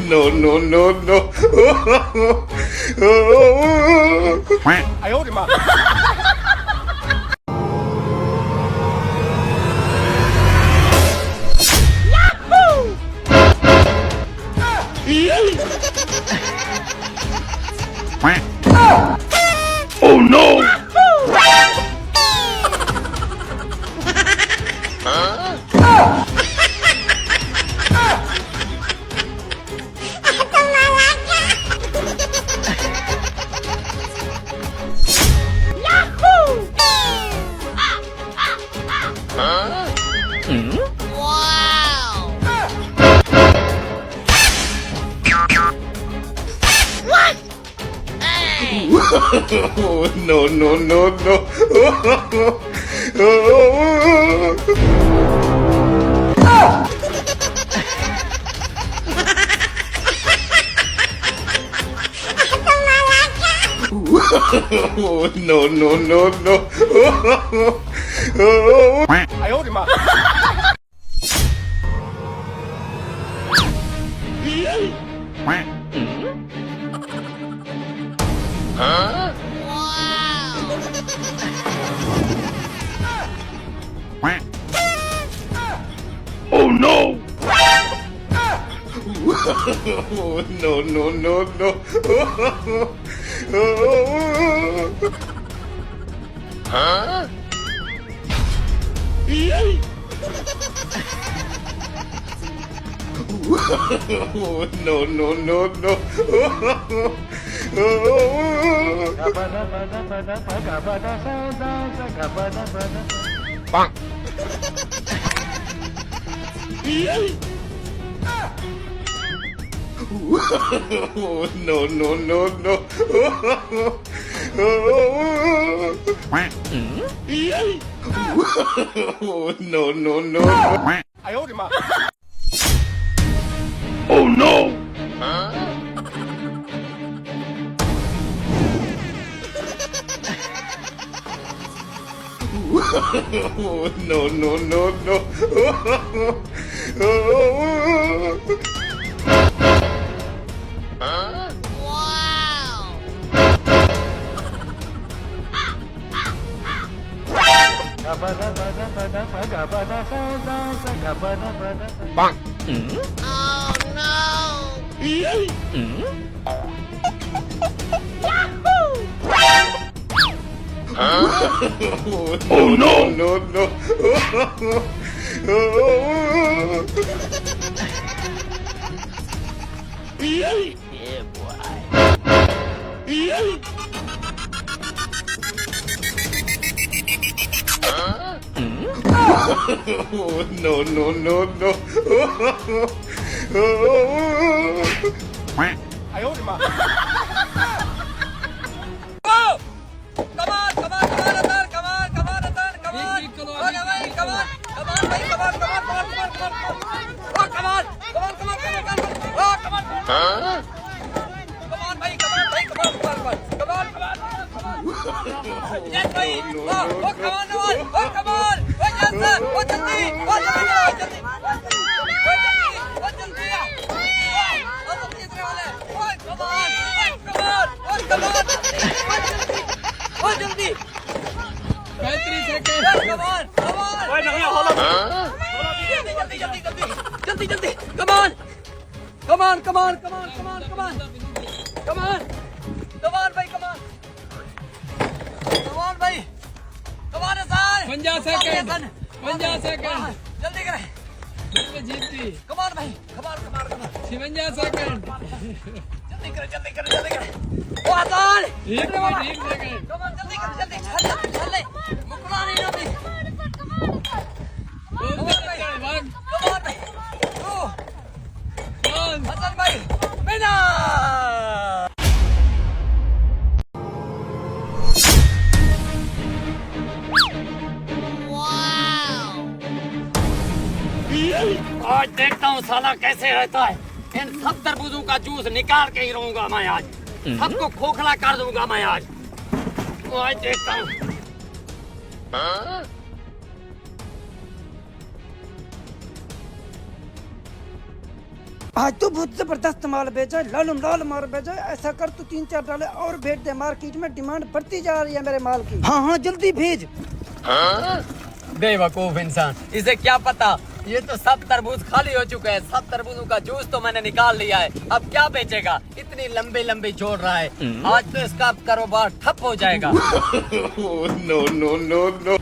no, no, no, no. 哎呦我的妈！ Oh no! No, no, no, no. No, no, no, no. 哎呦我的妈！ Oh no! No, no, no, no. No, no, no, no. Bang! No, no, no, no. No, no, no. 哎呦我的妈！ Oh no! No, no, no, no. Bang! Oh no, no, no. Yeah, boy. No, no, no, no. 哎呦我的妈！ Come on, come on, come on, come on, come on, come on, come on, भाई, come on, come on, भाई, come on, Hasan, 50 second 50 second जल्दी करें, जीती come on, भाई, come on, come on, come on, 56 second जल्दी करें, जल्दी करें, जल्दी करें, ओ Hasan, एक सेकंड come on, जल्दी कर, जल्दी, चल ले, मुकरा नहीं ना भाई, come on, भाई, Hasan भाई, winner! आज देखता हूँ साला कैसे रहता है। इन सब तरबूजों का जूस निकाल के ही रहूंगा मैं आज। सबको खोखला कर दूंगा मैं आज। आज देखता हूँ। आज तो बहुत जबरदस्त माल बेचा, लालम लाल माल बेचा। ऐसा कर तू 3-4 डाले और भेज दे, मार्केट में डिमांड बढ़ती जा रही है मेरे माल की। हाँ हाँ जल्दी भेज। बेवकूफ इंसान, इसे क्या पता ये तो सब तरबूज खाली हो चुके हैं। सब तरबूजों का जूस तो मैंने निकाल लिया है, अब क्या बेचेगा? इतनी लंबी लंबी जोड़ रहा है, आज तो इसका कारोबार ठप हो जाएगा। No, no, no, no.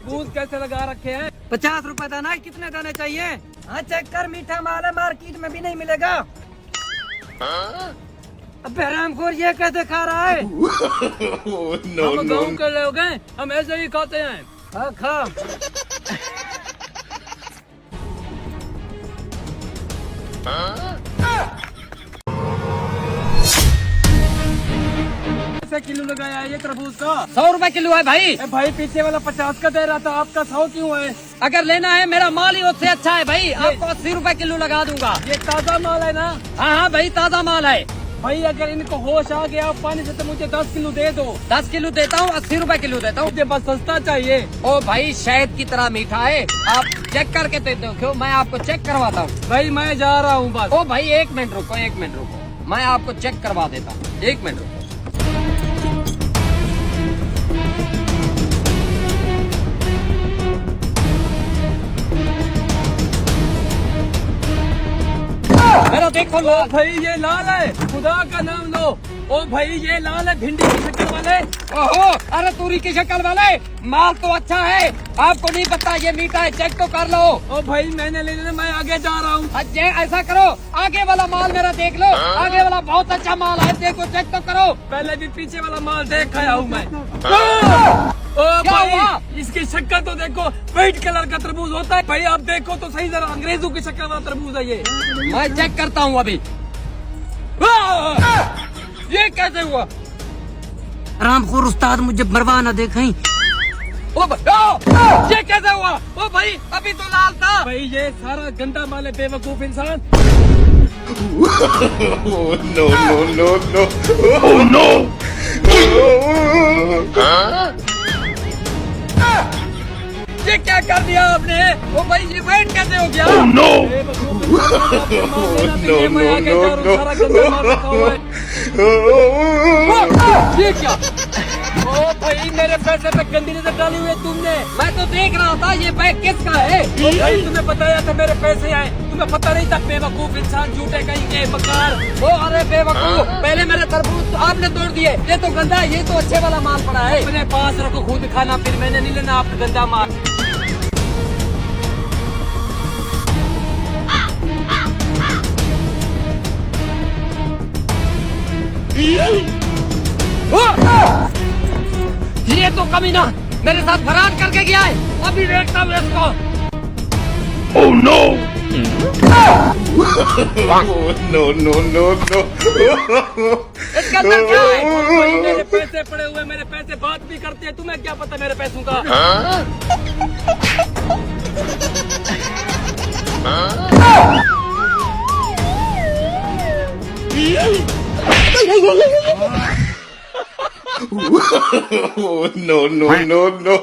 तरबूज कैसे लगा रखे हैं? 50 रुपए दाना है, कितने दाने चाहिए? हाँ चेक कर, मीठा माल है, मार्केट में भी नहीं मिलेगा। अबे हरामखोर ये कैसे खा रहा है? No, हम no. गाँव के लोग हैं, हम ऐसे ही खाते हैं। हाँ खा। कैसे किलो लगाया है ये तरबूज का? 100 रुपए किलो है भाई। ए भाई पीछे वाला 50 का दे रहा था, आपका 100 क्यों है? अगर लेना है मेरा माल ही उससे अच्छा है भाई, आपको 80 रुपए किलो लगा दूंगा। ये ताजा माल है ना? हाँ हाँ भाई ताजा माल है भाई अगर इनको होश आ गया पानी से तो मुझे 10 किलो दे दो। 10 किलो देता हूँ, 80 रुपए किलो देता हूँ। मुझे बस सस्ता चाहिए। ओ भाई शहद की तरह मीठा है, आप चेक करके देते हो क्यों? मैं आपको चेक करवाता हूँ। भाई मैं जा रहा हूँ बस। ओ भाई एक मिनट रुको, एक मिनट रुको, मैं आपको चेक करवा देता हूँ, एक मिनट रुको। मेरा देखो लो ओ भाई ये लाल है, खुदा का नाम लो। ओ भाई ये लाल है, भिंडी की शक्ल वाले। ओहो, अरे तूरी की शक्ल वाले, माल तो अच्छा है, आपको नहीं पता ये मीठा है, चेक तो कर लो। ओ भाई मैंने ले लेना, मैं आगे जा रहा हूँ। अजय ऐसा करो, आगे वाला माल मेरा देख लो, आगे वाला बहुत अच्छा माल है, देखो चेक तो करो। पहले भी पीछे वाला माल देख आया हूँ मैं। ओ क्या भाई हुआ? इसकी शक्ल तो देखो, व्हाइट कलर का तरबूज होता है। भाई आप देखो तो सही, जरा अंग्रेजों की शक्ल वाला तरबूज है ये। मैं चेक करता हूँ अभी। ये कैसे हुआ? हरामखोर उस्ताद मुझे मरवा ना दे कहीं। ये कैसे हुआ? ओ भाई अभी तो लाल था। भाई ये सारा गंदा माल है, बेवकूफ इंसान। No, no, no, no. Oh no. ये क्या कर दिया आपने? ओ भाई ये व्हाइट कैसे हो गया? No. बेवकूफ इंसान, No, मैं आगे no, जा रहा हूँ, सारा गंदा माल रखा हुआ है। no. ये क्या? ओ भाई मेरे पैसे पे गंदी नजर डाली हुई है तुमने। मैं तो देख रहा था ये बैग किसका है। ओ भाई तुम्हें बताया था मेरे पैसे आए, तुम्हें पता नहीं था? बेवकूफ इंसान, झूठे कहीं के बकार। ओ अरे बेवकूफ, पहले मेरे तरबूज तो आपने तोड़ दिए, ये तो गंदा है, ये तो अच्छे वाला माल पड़ा है। अपने पास रखो, खुद खाना, फिर मैंने नहीं लेना आपका गंदा माल। ये तो कमीना मेरे साथ फरार करके गया है, अभी देखता हूँ इसको। Oh no. No, no, no, no. इसके अंदर क्या है? भाई मेरे पैसे पड़े हुए, मेरे पैसे बात भी करते हैं, तुम्हें क्या पता मेरे पैसों का? No, no, no, no.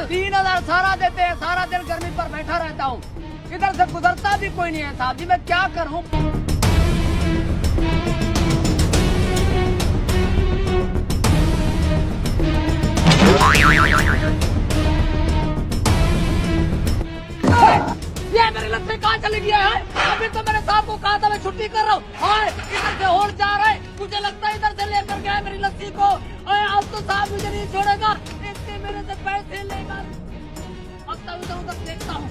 तीन 3,000 सारा देते हैं, सारा दिन गर्मी पर बैठा रहता हूँ, इधर से गुजरता भी कोई नहीं है साहब जी, मैं क्या करूँ? ये मेरी लत्ती कहाँ चली गया है? अभी तो मेरे साहब को कहा था मैं छुट्टी कर रहा हूँ, इधर से और जा रहा है, मुझे लगता है इधर से लेकर गया है मेरी लत्ती को। अब तो साहब मुझे नहीं छोड़ेगा, इससे मेरे से पैसे लेगा। अब तो उधर उधर देखता हूँ।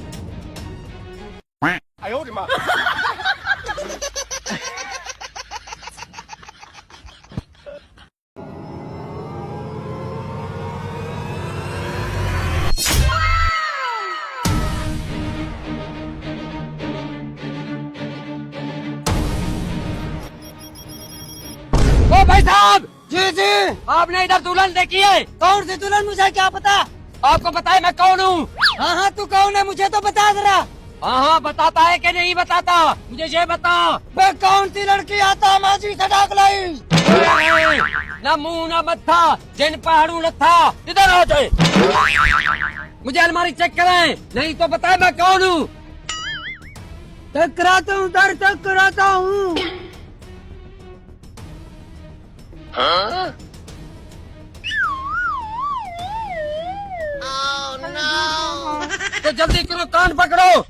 आपने इधर दुल्हन देखी है? कौन सी दुल्हन, मुझे क्या पता। आपको पता है मैं कौन हूँ? हाँ हाँ, तू कौन है मुझे तो बता जरा। हाँ बताता है कि नहीं बताता? मुझे ये बता। वे कौन सी लड़की आता माजी से डाक लाई। ना मुंह ना मत्था, जिन पहाड़ू लथा, इधर आ जाए। मुझे अलमारी चेक करें, नहीं तो बताए मैं कौन हूँ। चेक कराता हूँ, दर चेक कराता हूँ। तो जल्दी करो, कान पकड़ो।